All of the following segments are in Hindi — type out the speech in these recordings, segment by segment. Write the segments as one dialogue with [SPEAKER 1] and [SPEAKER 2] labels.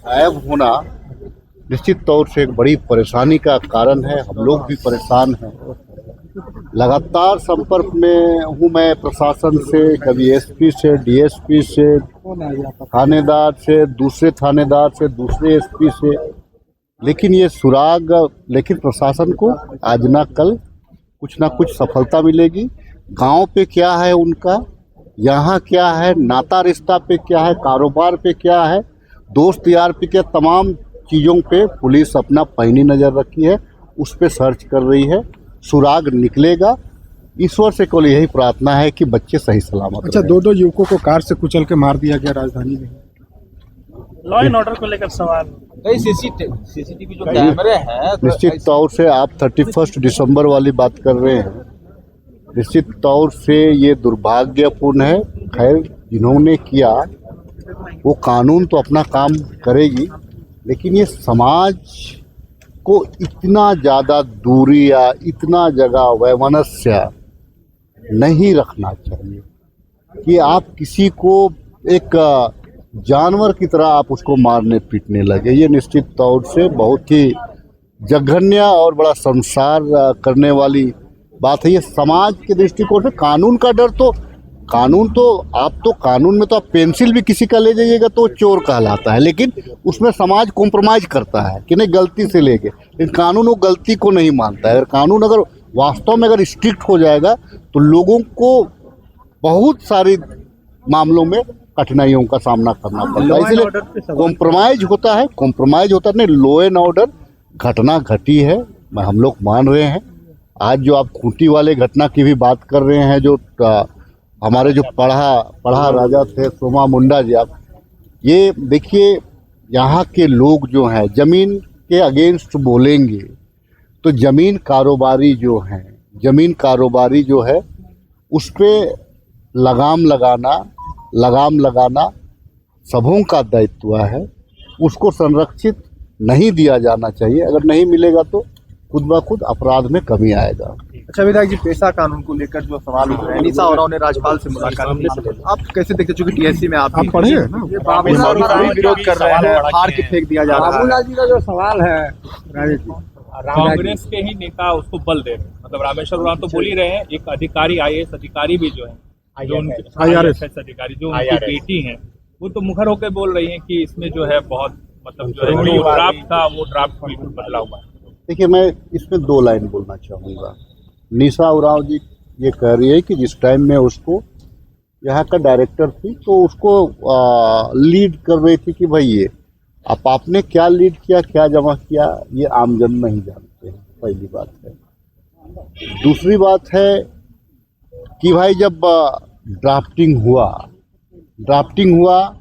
[SPEAKER 1] गायब होना निश्चित तौर से एक बड़ी परेशानी का कारण है। हम लोग भी परेशान हैं। लगातार संपर्क में हूँ मैं प्रशासन से, कभी एसपी से, डीएसपी से, थानेदार से, दूसरे थानेदार से, दूसरे एसपी से, लेकिन ये लेकिन प्रशासन को आज ना कल कुछ ना कुछ सफलता मिलेगी। गांव पे क्या है उनका, यहाँ क्या है, नाता रिश्ता पे क्या है, कारोबार पे क्या है, दोस्त यार पे क्या, तमाम चीज़ों पे पुलिस अपना पैनी नज़र रखी है, उस पे सर्च कर रही है। सुराग निकलेगा। ईश्वर से केवल यही प्रार्थना है कि बच्चे सही सलामत।
[SPEAKER 2] अच्छा, दो युवकों को कार से कुचल के मार दिया गया राजधानी में।
[SPEAKER 3] लॉ एंड ऑर्डर को लेकर सवाल।
[SPEAKER 4] सीसीटीवी जो कैमरे हैं,
[SPEAKER 1] निश्चित तौर से आप 31 दिसंबर वाली बात कर रहे हैं। निश्चित तौर से ये दुर्भाग्यपूर्ण है। खैर, जिन्होंने किया वो कानून तो अपना काम करेगी, लेकिन ये समाज को इतना ज़्यादा दूरी या इतना जगह वैमनस्य नहीं रखना चाहिए कि आप किसी को एक जानवर की तरह आप उसको मारने पीटने लगे। ये निश्चित तौर से बहुत ही जघन्य और बड़ा संसार करने वाली बात है। ये समाज के दृष्टिकोण से कानून का डर तो कानून में तो आप पेंसिल भी किसी का ले जाइएगा तो चोर कहलाता है, लेकिन उसमें समाज कॉम्प्रोमाइज करता है कि नहीं गलती से लेके, लेकिन कानून वो गलती को नहीं मानता है। अगर वास्तव में अगर स्ट्रिक्ट हो जाएगा तो लोगों को बहुत सारी मामलों में कठिनाइयों का सामना करना पड़ता है, इसलिए कॉम्प्रोमाइज होता है। नहीं, लॉ एंड ऑर्डर घटना घटी है, हम लोग मान रहे हैं। आज जो आप खूंटी वाले घटना की भी बात कर रहे हैं, जो हमारे जो पढ़ा राजा थे सोमा मुंडा जी, आप ये देखिए, यहाँ के लोग जो हैं जमीन के अगेंस्ट बोलेंगे तो जमीन कारोबारी जो है उस पर लगाम लगाना सबों का दायित्व है। उसको संरक्षित नहीं दिया जाना चाहिए। अगर नहीं मिलेगा तो खुद ब खुद अपराध में कमी आएगा।
[SPEAKER 2] अच्छा विधायक जी, पेशा कानून को लेकर जो सवाल उठ रहे हैं, निशा उरांव ने राज्यपाल से मुलाकात की, आप कैसे देखते, चूंकि टीएससी में आप पढ़े हैं ना, विरोध कर रहे हैं, हार के फेंक दिया जा रहा है। बाबूलाल जी का जो सवाल है,
[SPEAKER 3] कांग्रेस के ही नेता उसको बल दे रहे हैं। मतलब रामेश्वर उरांव तो बोल ही रहे हैं, एक अधिकारी IAS अधिकारी भी जो है, जो IRS अधिकारी जो उनकी बेटी हैं, वो तो मुखर होकर बोल रही हैं कि इसमें जो है बहुत मतलब जो ड्राफ्ट था वो ड्राफ्ट बिल्कुल बदला हुआ है।
[SPEAKER 1] देखिए, मैं इसमें 2 लाइन बोलना चाहूँगा। निशा उरांव जी ये कह रही है कि जिस टाइम में उसको यहाँ का डायरेक्टर थी तो उसको लीड कर रही थी कि भाई ये अब आपने क्या लीड किया, क्या जमा किया, ये आमजन नहीं जानते हैं, पहली बात है। दूसरी बात है कि भाई जब ड्राफ्टिंग हुआ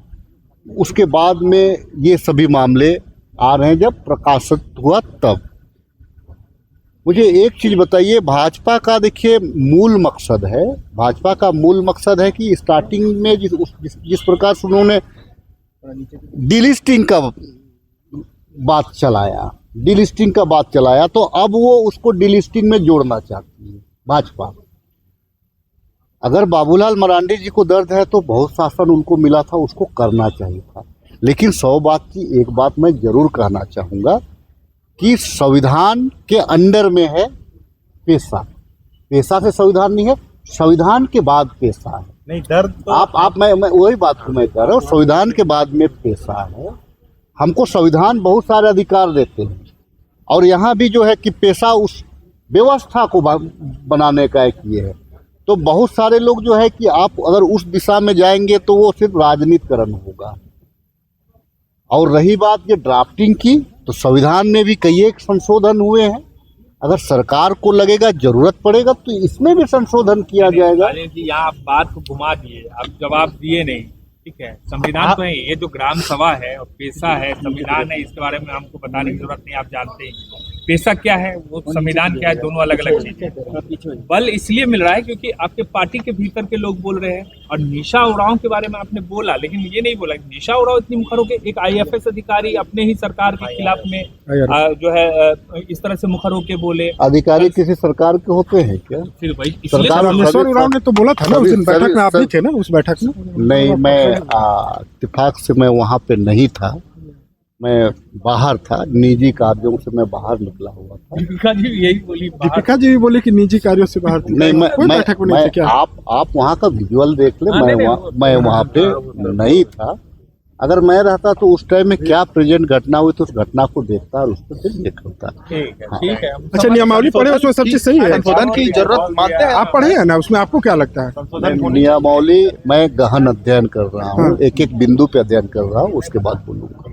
[SPEAKER 1] उसके बाद में ये सभी मामले आ रहे हैं, जब प्रकाशित हुआ तब। मुझे एक चीज़ बताइए, भाजपा का देखिए भाजपा का मूल मकसद है कि स्टार्टिंग में जिस प्रकार से उन्होंने डिलिस्टिंग का बात चलाया तो अब वो उसको डिलिस्टिंग में जोड़ना चाहती है भाजपा। अगर बाबूलाल मरांडी जी को दर्द है तो बहुत शासन उनको मिला था, उसको करना चाहिए था। लेकिन 100 बात की एक बात मैं जरूर कहना चाहूँगा कि संविधान के अंडर में है पेशा से संविधान नहीं है, संविधान के बाद पेशा है।
[SPEAKER 3] नहीं, दर्द तो
[SPEAKER 1] मैं वही बात को मैं कह रहा हूँ, संविधान के बाद में पेशा है। हमको संविधान बहुत सारे अधिकार देते हैं, और यहाँ भी जो है कि पेशा उस व्यवस्था को बनाने का एक ये है। तो बहुत सारे लोग जो है कि आप अगर उस दिशा में जाएंगे तो वो सिर्फ राजनीतिकरण होगा। और रही बात ये ड्राफ्टिंग की, तो संविधान में भी कई एक संशोधन हुए हैं। अगर सरकार को लगेगा जरूरत पड़ेगा तो इसमें भी संशोधन किया जाएगा।
[SPEAKER 3] यहाँ आप बात को घुमा दिए, आप जवाब दिए नहीं। ठीक है, संविधान तो है, ये जो ग्राम सभा है और पेशा है, संविधान है, इसके बारे में हमको बताने की जरूरत नहीं, आप जानते हैं। पेशा क्या है, वो संविधान क्या है, दोनों अलग अलग चीजें। बल इसलिए मिल रहा है क्योंकि आपके पार्टी के भीतर के लोग बोल रहे हैं। और निशा उरांव के बारे में आपने बोला, लेकिन ये नहीं बोला निशा उरांव इतनी मुखर होकर एक IFS अधिकारी अपने ही सरकार के खिलाफ में जो है इस तरह से मुखर होकर बोले।
[SPEAKER 1] अधिकारी किसी सरकार के होते हैं क्या?
[SPEAKER 3] फिर भाई
[SPEAKER 2] रामेश्वर उरांव ने तो बोला था ना उस दिन बैठक में, आप भी थे ना उस बैठक में?
[SPEAKER 1] नहीं, मैं इत्तेफाक से मैं वहाँ पे नहीं था। मैं बाहर था, निजी कार्यों से मैं बाहर निकला हुआ था।
[SPEAKER 3] दीपिका जी भी यही बोली
[SPEAKER 5] दीपिका जी भी बोले कि निजी कार्यों से बाहर थी।
[SPEAKER 1] नहीं,
[SPEAKER 5] कोई बैठक में नहीं थे क्या?
[SPEAKER 1] आप वहाँ का विजुअल देख ले।
[SPEAKER 3] हाँ,
[SPEAKER 1] मैं वहाँ पे नहीं था। अगर मैं रहता तो उस टाइम में क्या प्रेजेंट घटना हुई तो उस घटना को देखता और उस पर फिर लिखता।
[SPEAKER 3] ठीक है
[SPEAKER 5] अच्छा, नियमावली पढ़े, उसमें सब चीज सही है।
[SPEAKER 2] संशोधन की जरूरत मानते हैं
[SPEAKER 5] आप पढ़े हैं ना, उसमें आपको क्या लगता है?
[SPEAKER 1] नियमावली मैं गहन अध्ययन कर रहा हूँ, एक एक बिंदु पे अध्ययन कर रहा हूँ, उसके बाद बोलूंगा।